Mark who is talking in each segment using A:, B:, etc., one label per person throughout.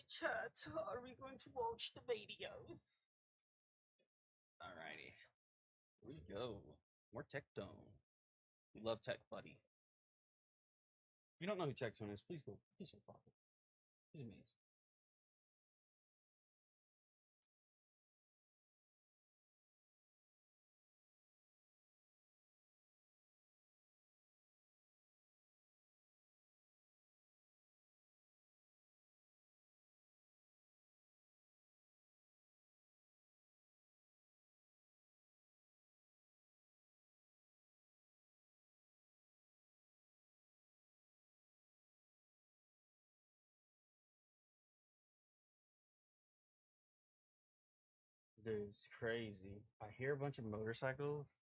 A: chat, are we going to watch the video? Alrighty. Here we go. More Tectone. We love Tech Buddy. If you don't know who Tectone is, please go follow. He's amazing. Dude, it's crazy. I hear a bunch of motorcycles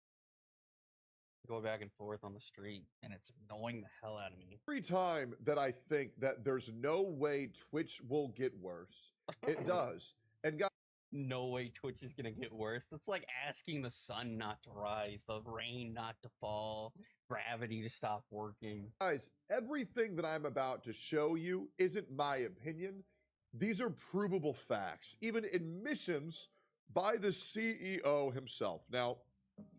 A: go back and forth on the street, and it's annoying the hell out of me.
B: Every time that I think that there's no way Twitch will get worse, it does. And guys,
A: no way Twitch is gonna get worse. That's like asking the sun not to rise, the rain not to fall, gravity to stop working.
B: Guys, everything that I'm about to show you isn't my opinion. These are provable facts, even admissions by the CEO himself. Now,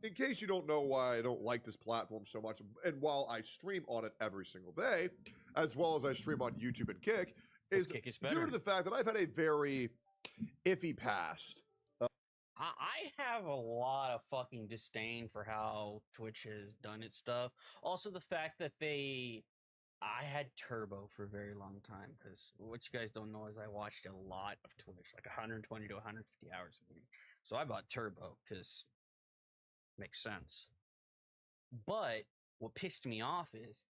B: in case you don't know why I don't like this platform so much, and while I stream on it every single day, as well as I stream on YouTube and Kick, is due to the fact that I've had a very iffy past.
A: I have a lot of fucking disdain for how Twitch has done its stuff. Also, the fact that I had Turbo for a very long time, because what you guys don't know is I watched a lot of Twitch, like 120 to 150 hours a week. So I bought Turbo, because makes sense. But what pissed me off is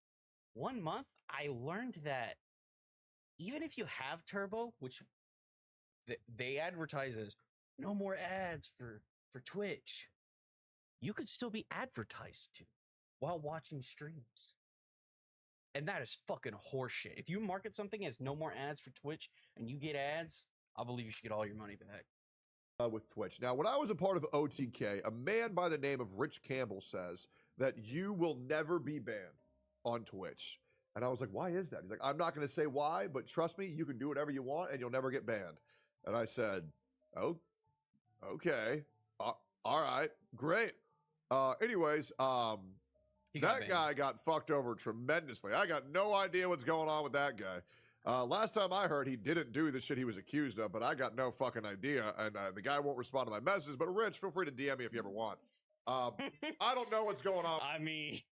A: 1 month I learned that even if you have Turbo, which they advertise as no more ads for Twitch, you could still be advertised to while watching streams. And that is fucking horseshit. If you market something as no more ads for Twitch and you get ads, I believe you should get all your money back.
B: With Twitch. Now, when I was a part of OTK, a man by the name of Rich Campbell says that you will never be banned on Twitch. And I was like, why is that? He's like, I'm not going to say why, but trust me, you can do whatever you want and you'll never get banned. And I said, oh, okay. All right, great. Anyways, that guy got fucked over tremendously. I got no idea what's going on with that guy. Last time I heard, he didn't do the shit he was accused of, but I got no fucking idea. And the guy won't respond to my messages. But Rich, feel free to DM me if you ever want. I don't know what's going on.
A: I mean,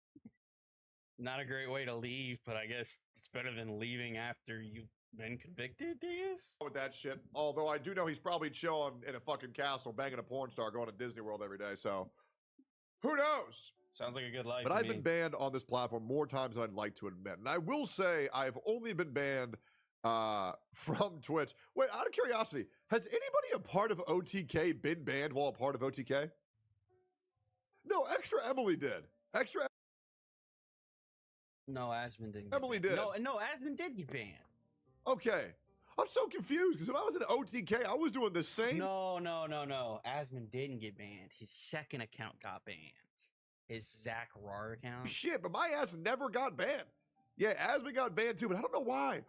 A: not a great way to leave, but I guess it's better than leaving after you've been convicted, I guess?
B: With that shit. Although I do know he's probably chilling in a fucking castle, banging a porn star, going to Disney World every day. So, who knows?
A: Sounds like a good life.
B: But I've been banned on this platform more times than I'd like to admit. And I will say I've only been banned from Twitch. Wait, out of curiosity, has anybody a part of OTK been banned while a part of OTK? No, Extra Emily did.
A: No, Asmund didn't.
B: Emily did.
A: No, Asmund did get banned.
B: Okay. I'm so confused because when I was in OTK, I was doing the same.
A: No. Asmund didn't get banned. His second account got banned. His Zach Rar account.
B: Shit, but my ass never got banned. Yeah, Asmund got banned too, but I don't know why.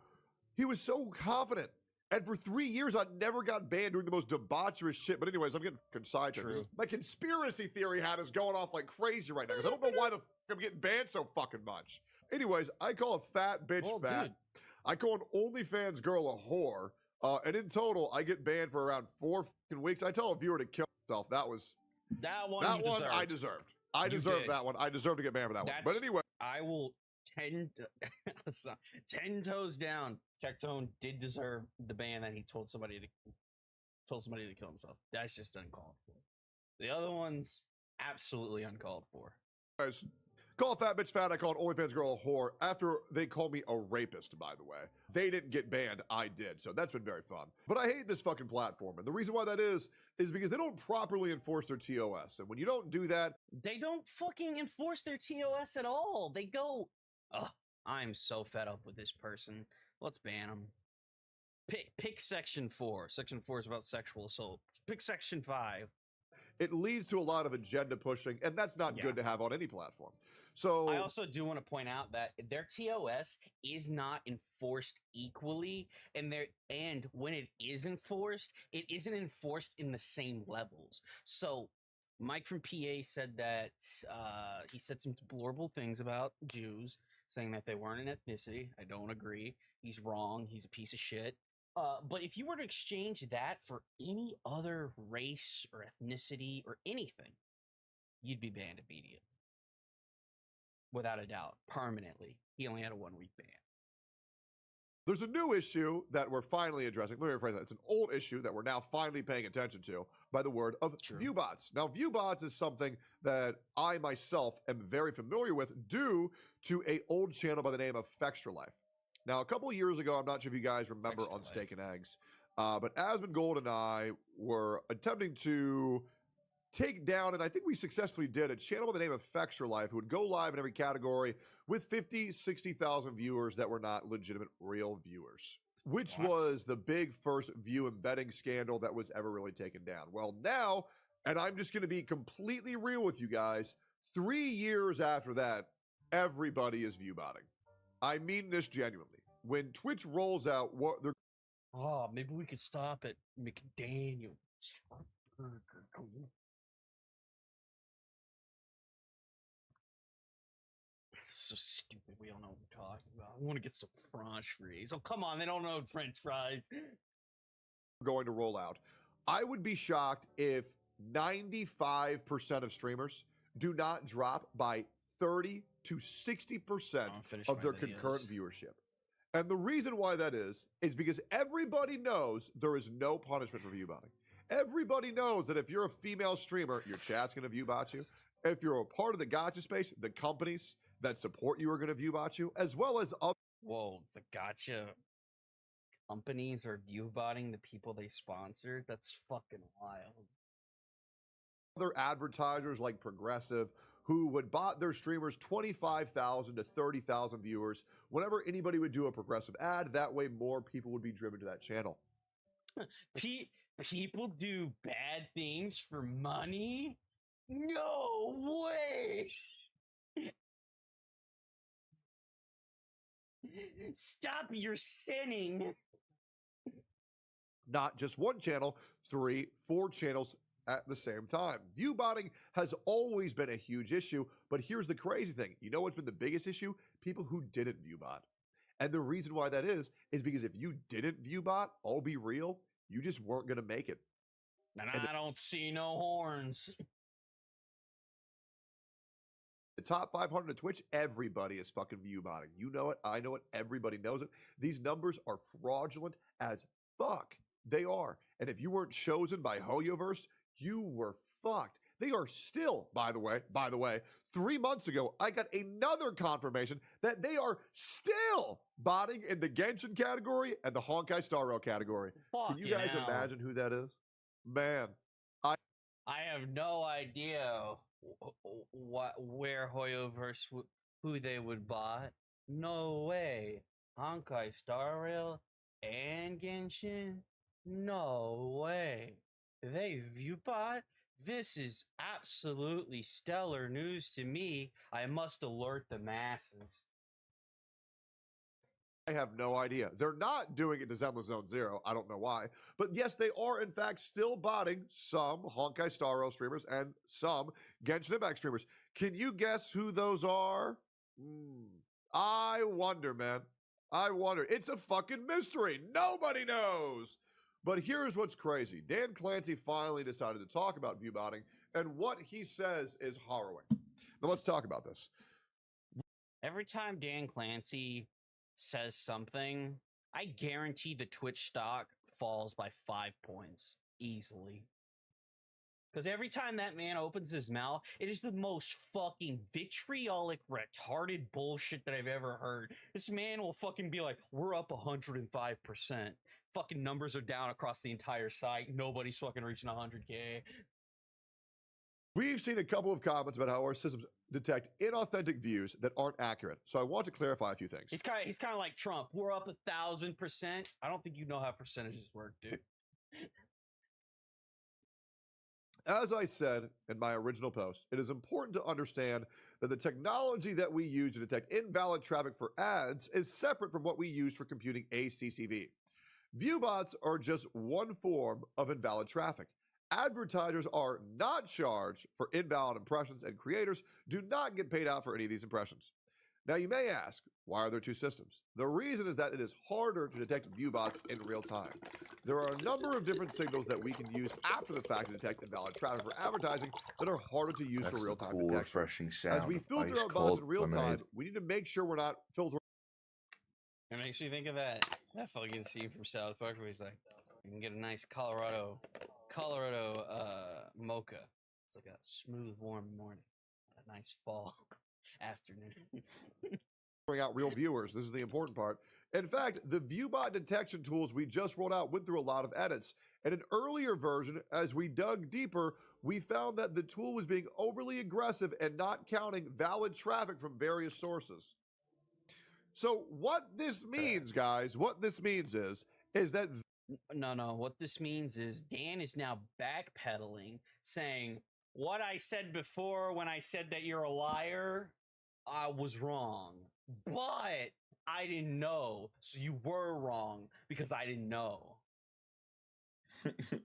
B: He was so confident. And for 3 years, I never got banned doing the most debaucherous shit. But anyways, I'm getting sidetracked. My conspiracy theory hat is going off like crazy right now because I don't know why the fuck I'm getting banned so fucking much. Anyways, I call a fat bitch fat. Dude. I call an OnlyFans girl a whore. And in total, I get banned for around 4 fucking weeks. I tell a viewer to kill himself. That one I deserved. I deserve that one. I deserve to get banned for that one. But anyway.
A: I will 10 toes down. Tectone did deserve the ban that he told somebody to kill himself. That's just uncalled for. The other ones, absolutely uncalled for.
B: Guys, call a fat bitch fat. I call an OnlyFans girl a whore after they call me a rapist, by the way. They didn't get banned. I did. So that's been very fun. But I hate this fucking platform. And the reason why that is because they don't properly enforce their TOS. And when you don't do that,
A: they don't fucking enforce their TOS at all. They go, ugh, I'm so fed up with this person. Let's ban them. Pick section 4. Section 4 is about sexual assault. Pick section 5.
B: it leads to a lot of agenda pushing, and that's not good to have on any platform. So
A: I also do want to point out that their TOS is not enforced equally, and when it is enforced, it isn't enforced in the same levels. So Mike from PA said that he said some deplorable things about Jews, saying that they weren't an ethnicity. I don't agree. He's wrong. He's a piece of shit. But if you were to exchange that for any other race or ethnicity or anything, you'd be banned immediately. Without a doubt, permanently. He only had a 1-week ban.
B: there's a new issue that we're finally addressing. Let me rephrase that. It's an old issue that we're now finally paying attention to by the word of viewbots. Now, viewbots is something that I myself am very familiar with due to an old channel by the name of Fextra Life. Now, a couple of years ago, I'm not sure if you guys remember on Steak and Eggs, but Asmund Gold and I were attempting to take down, and I think we successfully did, a channel by the name of Fextra Life who would go live in every category with 50, 60,000 viewers that were not legitimate real viewers, which was the big first view embedding scandal that was ever really taken down. Well, now, and I'm just going to be completely real with you guys, 3 years after that, everybody is viewbotting. I mean this genuinely. When Twitch rolls out what they're
A: maybe we could stop at McDaniel. So stupid. We don't know what we're talking about. I want to get some French fries. Oh, come on. They don't know French fries.
B: going to roll out. I would be shocked if 95% of streamers do not drop by 30 to 60% of their concurrent viewership. And the reason why that is because everybody knows there is no punishment for viewbotting. Everybody knows that if you're a female streamer, your chat's going to viewbot you. If you're a part of the gotcha space, the companies that support you are going to viewbot you, as well as other.
A: Whoa, the gotcha companies are viewbotting the people they sponsored? That's fucking wild.
B: Other advertisers like Progressive who would bot their streamers 25,000 to 30,000 viewers whenever anybody would do a Progressive ad. That way more people would be driven to that channel.
A: People do bad things for money? No way! Stop your sinning!
B: Not just one channel, 3, 4 channels at the same time. Viewbotting has always been a huge issue, but here's the crazy thing. You know what's been the biggest issue? People who didn't viewbot. And the reason why that is because if you didn't viewbot, I'll be real, you just weren't going to make it.
A: And I don't see no horns.
B: The top 500 of Twitch, everybody is fucking viewbotting. You know it. I know it. Everybody knows it. These numbers are fraudulent as fuck. They are. And if you weren't chosen by LilyVersa, you were fucked. They are still, by the way, 3 months ago, I got another confirmation that they are still botting in the Genshin category and the Honkai Star Rail category. Can you guys imagine who that is? Man, I
A: have no idea where LilyVersa, who they would bot. No way. Honkai Star Rail and Genshin? No way. They viewbot? This is absolutely stellar news to me. I must alert the masses.
B: I have no idea. They're not doing it to Zenless Zone Zero. I don't know why. But yes, they are, in fact, still botting some Honkai Star Rail streamers and some Genshin Impact streamers. Can you guess who those are? I wonder, man. I wonder. It's a fucking mystery. Nobody knows. But here's what's crazy. Dan Clancy finally decided to talk about viewbotting, and what he says is harrowing. Now, let's talk about this.
A: Every time Dan Clancy says something, I guarantee the Twitch stock falls by 5 points easily. Because every time that man opens his mouth, it is the most fucking vitriolic, retarded bullshit that I've ever heard. This man will fucking be like, we're up 105%. Fucking numbers are down across the entire site. Nobody's fucking reaching 100K.
B: We've seen a couple of comments about how our systems detect inauthentic views that aren't accurate. So I want to clarify a few things.
A: He's kind of like Trump. We're up 1,000%. I don't think you know how percentages work, dude.
B: As I said in my original post, it is important to understand that the technology that we use to detect invalid traffic for ads is separate from what we use for computing ACCV. Viewbots are just one form of invalid traffic. Advertisers are not charged for invalid impressions, and creators do not get paid out for any of these impressions. Now, you may ask, why are there two systems? The reason is that it is harder to detect viewbots in real time. There are a number of different signals that we can use after the fact to detect invalid traffic for advertising that are harder to use for real-time
C: cool,
B: detection.
C: refreshing sound.
B: As we filter out bots in real time, we need to make sure we're not filtering.
A: It makes me think of that fucking scene from South Park where he's like, you can get a nice Colorado mocha. It's like a smooth, warm morning, a nice fall afternoon.
B: Bring out real viewers. This is the important part. In fact, the viewbot detection tools we just rolled out went through a lot of edits. In an earlier version, as we dug deeper, we found that the tool was being overly aggressive and not counting valid traffic from various sources. So what this means, guys, what this means is that
A: No. What this means is Dan is now backpedaling, saying, what I said before when I said that you're a liar, I was wrong. But I didn't know. So you were wrong because I didn't know.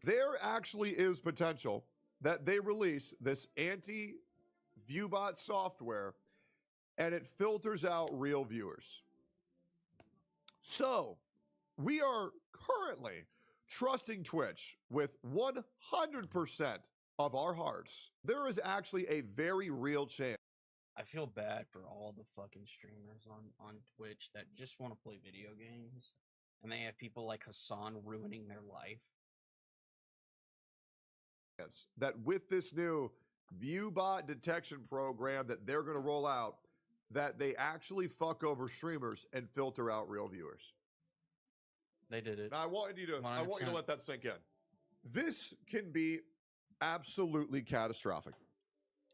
B: there actually is potential that they release this anti-viewbot software and it filters out real viewers. So we are currently trusting Twitch with 100% of our hearts. There is actually a very real chance.
A: I feel bad for all the fucking streamers on Twitch that just want to play video games, and they have people like Hassan ruining their life.
B: That with this new viewbot detection program that they're going to roll out, that they actually fuck over streamers and filter out real viewers.
A: They did it.
B: Now, I want you to
A: 100%.
B: let that sink in. This can be absolutely catastrophic.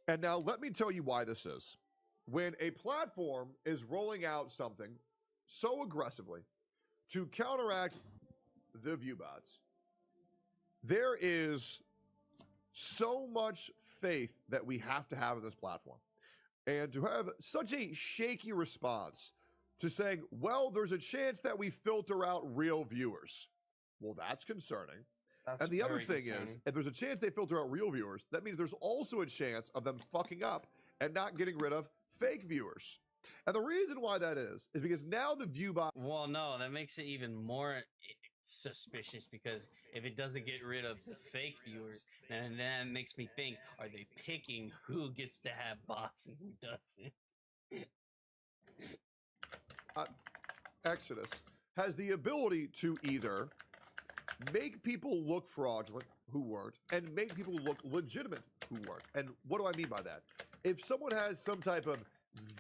B: And now let me tell you why this is. When a platform is rolling out something so aggressively to counteract the viewbots, there is so much faith that we have to have in this platform. And to have such a shaky response to saying, well, there's a chance that we filter out real viewers. Well, that's concerning. And the other thing is, if there's a chance they filter out real viewers, that means there's also a chance of them fucking up and not getting rid of fake viewers. And the reason why that is because now the viewbot...
A: Well, no, that makes it even more suspicious, because if it doesn't get rid of the fake viewers, then that makes me think, are they picking who gets to have bots and who doesn't?
B: Exodus has the ability to either make people look fraudulent who weren't and make people look legitimate who weren't. And what do I mean by that? If someone has some type of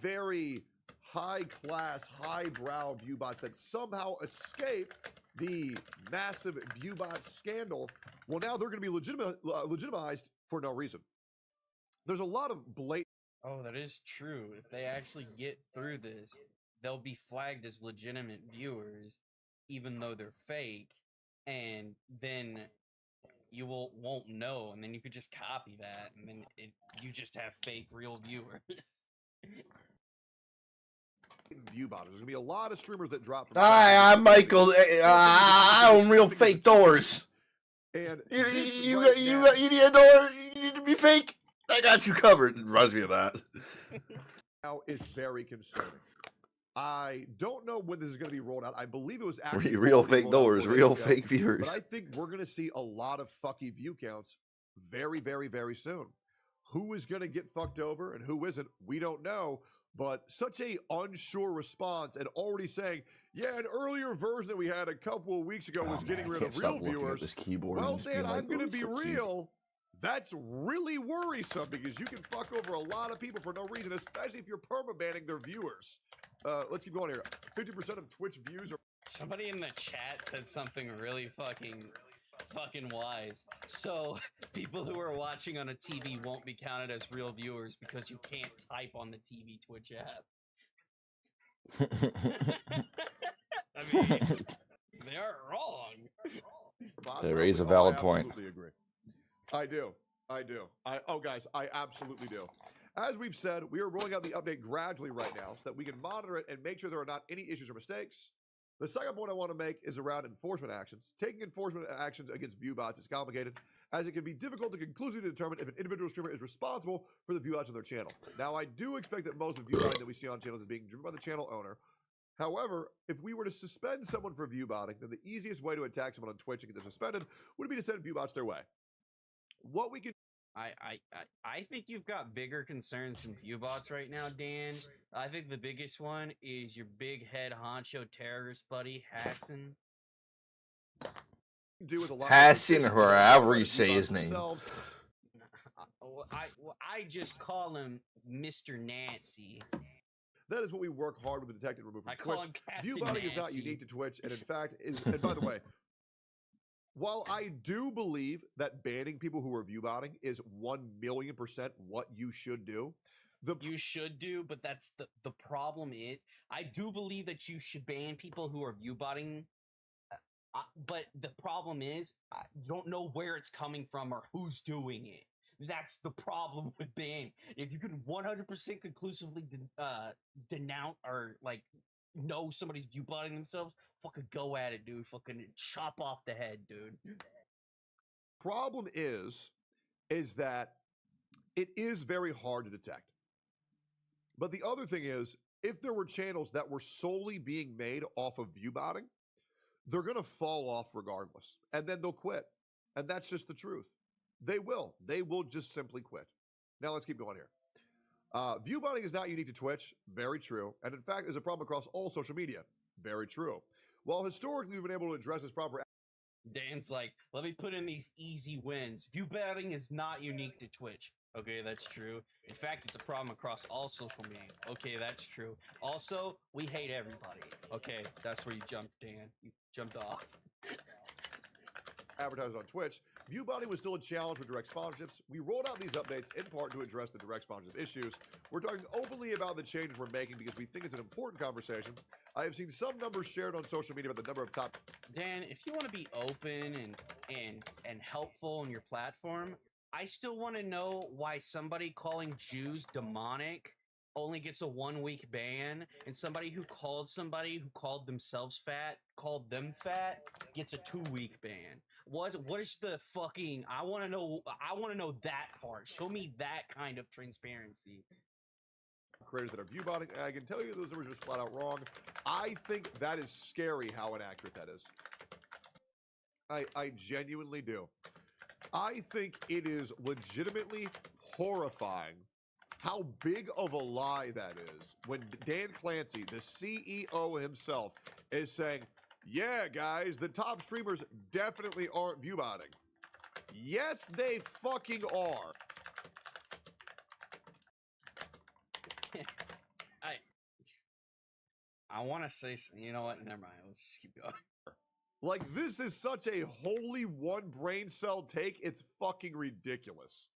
B: very high-class, high-brow viewbots that somehow escape the massive viewbot scandal, well, now they're going to be legitimized for no reason. There's a lot of blatant...
A: Oh, that is true. If they actually get through this, they'll be flagged as legitimate viewers, even though they're fake, and then you won't know, and then you could just copy that, and then you just have fake real viewers.
B: Viewbotters. There's gonna be a lot of streamers that drop.
C: Hi, I'm Michael. I own real fake doors.
B: And
C: you need a door. You need to be fake. I got you covered. It reminds me of that.
B: Now is very concerning. I don't know when this is going to be rolled out. I believe it was actually
C: real fake doors, real fake viewers.
B: But I think we're going to see a lot of fucky view counts very, very, very soon. Who is going to get fucked over and who isn't, we don't know. But such a unsure response and already saying, yeah, an earlier version that we had a couple of weeks ago was getting rid of real viewers.
C: This keyboard
B: well, Dan,
C: like,
B: I'm going to be real. That's really worrisome because you can fuck over a lot of people for no reason, especially if you're permabanning their viewers. Let's keep going here. 50% of Twitch views are...
A: Somebody in the chat said something really fucking wise. So people who are watching on a TV won't be counted as real viewers because you can't type on the TV Twitch app. I mean, they aren't wrong.
C: They raise a valid point.
B: I absolutely agree. I do. I do. Guys, I absolutely do. As we've said, we are rolling out the update gradually right now so that we can monitor it and make sure there are not any issues or mistakes. The second point I want to make is around enforcement actions. Taking enforcement actions against view bots is complicated, as it can be difficult to conclusively determine if an individual streamer is responsible for the view bots on their channel. Now, I do expect that most of the view botting that we see on channels is being driven by the channel owner. However, if we were to suspend someone for view botting, then the easiest way to attack someone on Twitch and get them suspended would be to send view bots their way. What we can
A: I think you've got bigger concerns than view bots right now, Dan. I think the biggest one is your big head honcho terrorist buddy Hassan.
B: do with a lot
C: Hassan,
B: of
C: or however you say his name.
A: I just call him Mr. Nancy.
B: That is what we work hard with to detect and remove from
A: I call
B: Twitch.
A: him Captain
B: View botting is not
A: Nancy.
B: unique to Twitch, and in fact is. And by the way, while I do believe that banning people who are view botting is 1,000,000% what you should do,
A: you should do, but that's the problem. I do believe that you should ban people who are view botting. But the problem is, you don't know where it's coming from or who's doing it. That's the problem with banning. If you can 100% conclusively denounce or like know somebody's view botting themselves, fucking go at it, dude. Fucking chop off the head, dude.
B: problem is that it is very hard to detect. But the other thing is, if there were channels that were solely being made off of view botting, they're going to fall off regardless. And then they'll quit. And that's just the truth. They will. They will just simply quit. Now let's keep going here. View botting is not unique to Twitch. Very true. And in fact, is a problem across all social media. Very true. While historically we've been able to address this problem.
A: Dan's like, let me put in these easy wins. View botting is not unique to Twitch. Okay, that's true. In fact, it's a problem across all social media. Okay, that's true. Also, we hate everybody. Okay, that's where you jumped, Dan. You jumped off.
B: Advertisers on Twitch, view botting was still a challenge with direct sponsorships. We rolled out these updates in part to address the direct sponsorship issues. We're talking openly about the changes we're making because we think it's an important conversation. I have seen some numbers shared on social media about the number of top.
A: Dan, if you want to be open and helpful in your platform, I still want to know why somebody calling Jews demonic only gets a 1-week ban, and somebody who called themselves fat, called them fat, gets a 2-week ban. What is the fucking? I want to know that part. Show me that kind of transparency.
B: Creators that are view botting, I can tell you those numbers are just flat out wrong. I think that is scary how inaccurate that is. I genuinely do. I think it is legitimately horrifying how big of a lie that is when Dan Clancy, the CEO himself, is saying, yeah, guys, the top streamers definitely aren't view botting. Yes, they fucking are.
A: I want to say, you know what? Never mind. Let's just keep going.
B: Like, this is such a wholly one brain cell take. It's fucking ridiculous.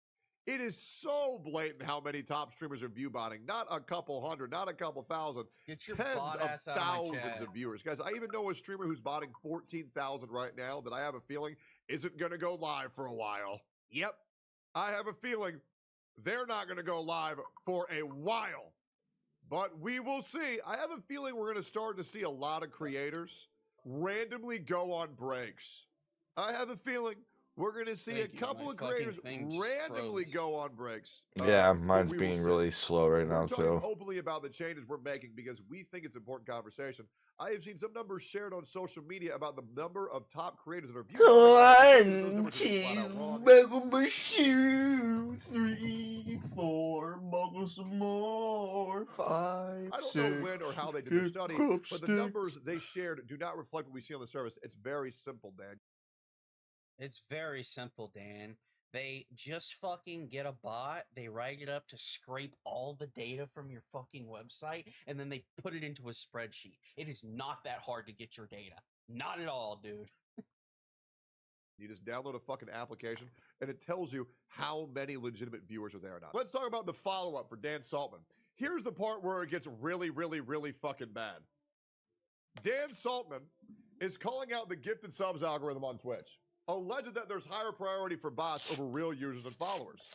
B: It is so blatant how many top streamers are view botting. Not a couple hundred, not a couple thousand.
A: Get your
B: tens
A: bot
B: of
A: ass out of my
B: thousands
A: chat.
B: of viewers. Guys, I even know a streamer who's botting 14,000 right now that I have a feeling isn't going to go live for a while. Yep. I have a feeling they're not going to go live for a while. But we will see. I have a feeling we're going to start to see a lot of creators randomly go on breaks. I have a feeling we're going to see a couple of creators randomly go on breaks.
C: Yeah, mine's being really slow right now, too.
B: We're talking openly about the changes we're making because we think it's an important conversation. I have seen some numbers shared on social media about the number of top creators that are viewing. 1, 2,
C: shoe, 3, 4, buckle some more, 5,
B: I don't know when or how they did their study, but the numbers they shared do not reflect what we see on the service. It's very simple, Dan.
A: It's very simple, Dan. They just fucking get a bot, they write it up to scrape all the data from your fucking website, and then they put it into a spreadsheet. It is not that hard to get your data. Not at all, dude.
B: You just download a fucking application, and it tells you how many legitimate viewers are there or not. Let's talk about the follow-up for Dan Saltman. Here's the part where it gets really, really, really fucking bad. Dan Saltman is calling out the gifted subs algorithm on Twitch. alleged that there's higher priority for bots over real users and followers.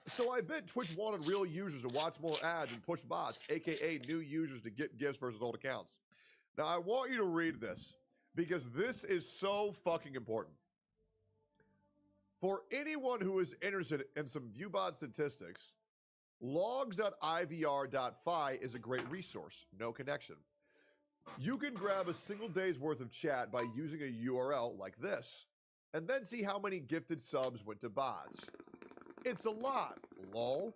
B: So I bet Twitch wanted real users to watch more ads and push bots, aka new users to get gifts versus old accounts. Now I want you to read this because this is so fucking important. For anyone who is interested in some ViewBot statistics, logs.ivr.fi is a great resource, no connection. You can grab a single day's worth of chat by using a URL like this, and then see how many gifted subs went to bots. It's a lot, lol.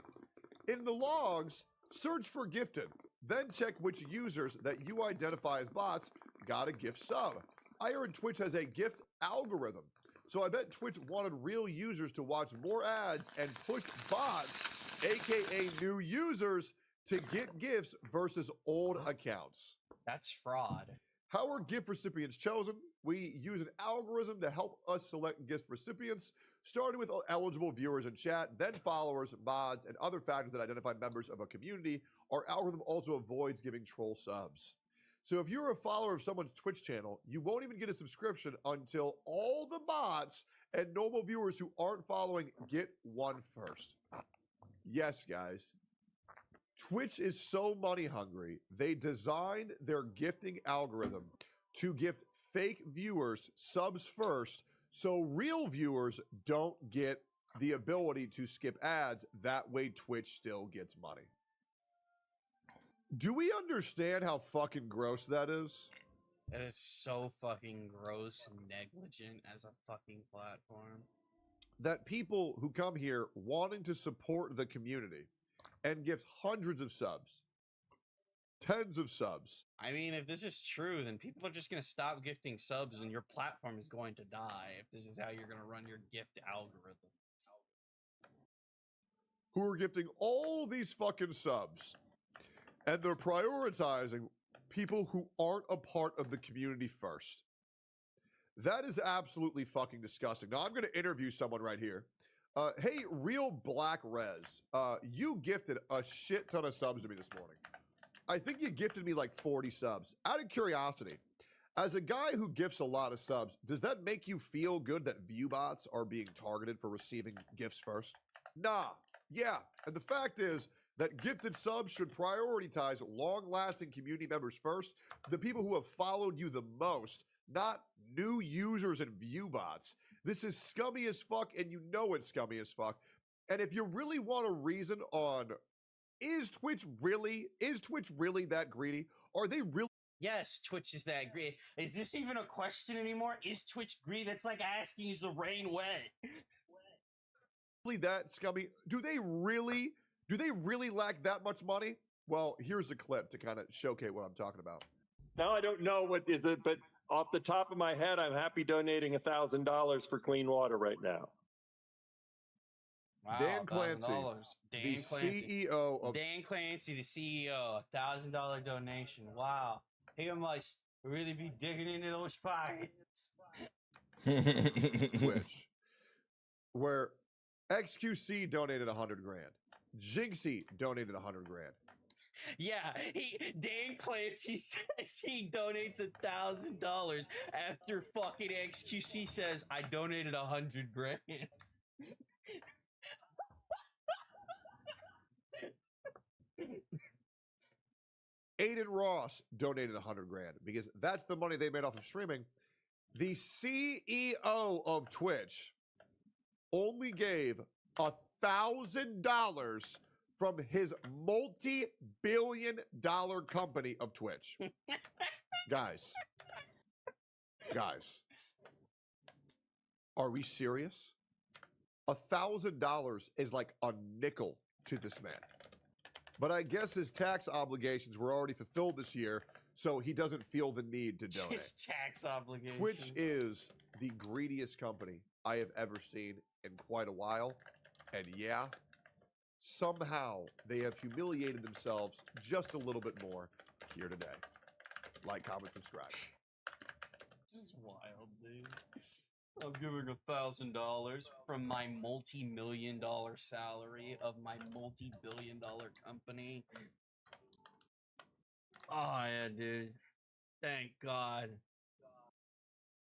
B: In the logs, search for gifted, then check which users that you identify as bots got a gift sub. I heard Twitch has a gift algorithm, so I bet Twitch wanted real users to watch more ads and push bots, aka new users, to get gifts versus old accounts.
A: That's fraud.
B: How are gift recipients chosen? We use an algorithm to help us select gift recipients, starting with eligible viewers in chat, then followers, mods, and other factors that identify members of a community. Our algorithm also avoids giving troll subs. So if you're a follower of someone's Twitch channel, you won't even get a subscription until all the bots and normal viewers who aren't following get one first. Yes, guys. Twitch is so money hungry, they designed their gifting algorithm to gift fake viewers subs first so real viewers don't get the ability to skip ads. That way Twitch still gets money. Do we understand how fucking gross that is?
A: That is so fucking gross and negligent as a fucking platform.
B: That people who come here wanting to support the community and gift hundreds of subs, tens of subs.
A: I mean, if this is true, then people are just going to stop gifting subs and your platform is going to die if this is how you're going to run your gift algorithm.
B: Who are gifting all these fucking subs, and they're prioritizing people who aren't a part of the community first. That is absolutely fucking disgusting. Now, I'm going to interview someone right here. Hey, Real Black Res, you gifted a shit ton of subs to me this morning. I think you gifted me like 40 subs. Out of curiosity, as a guy who gifts a lot of subs, does that make you feel good that ViewBots are being targeted for receiving gifts first? Nah. Yeah. And the fact is that gifted subs should prioritize long-lasting community members first, the people who have followed you the most, not new users and ViewBots. This is scummy as fuck, and you know it's scummy as fuck. And if you really want a reason on, is Twitch really that greedy? Are they really?
A: Yes, Twitch is that greedy. Is this even a question anymore? Is Twitch greedy? That's like asking, is the rain wet?
B: That scummy? Do they really lack that much money? Well, here's a clip to kind of showcase what I'm talking about.
D: Now I don't know what is it, but off the top of my head, I'm happy donating $1,000 for clean water right now.
A: Wow,
B: Dan Clancy, the CEO of
A: Dan Clancy, the CEO, $1,000 donation. Wow, he must really be digging into those pockets.
B: Twitch, where XQC donated 100 grand, Jinxie donated 100 grand.
A: Yeah, Dan Clancy says he donates $1,000 after fucking XQC says I donated 100 grand.
B: Aiden Ross donated 100 grand because that's the money they made off of streaming. The CEO of Twitch only gave $1,000 from his multi-billion-dollar company of Twitch. Guys, are we serious? $1,000 is like a nickel to this man. But I guess his tax obligations were already fulfilled this year, so he doesn't feel the need to donate.
A: His tax obligations.
B: Twitch is the greediest company I have ever seen in quite a while. And yeah, somehow they have humiliated themselves just a little bit more here today. Like, comment, subscribe.
A: This is wild, dude. I'm giving $1,000 from my multi-million-dollar salary of my multi-billion-dollar company. Oh yeah, dude. Thank God.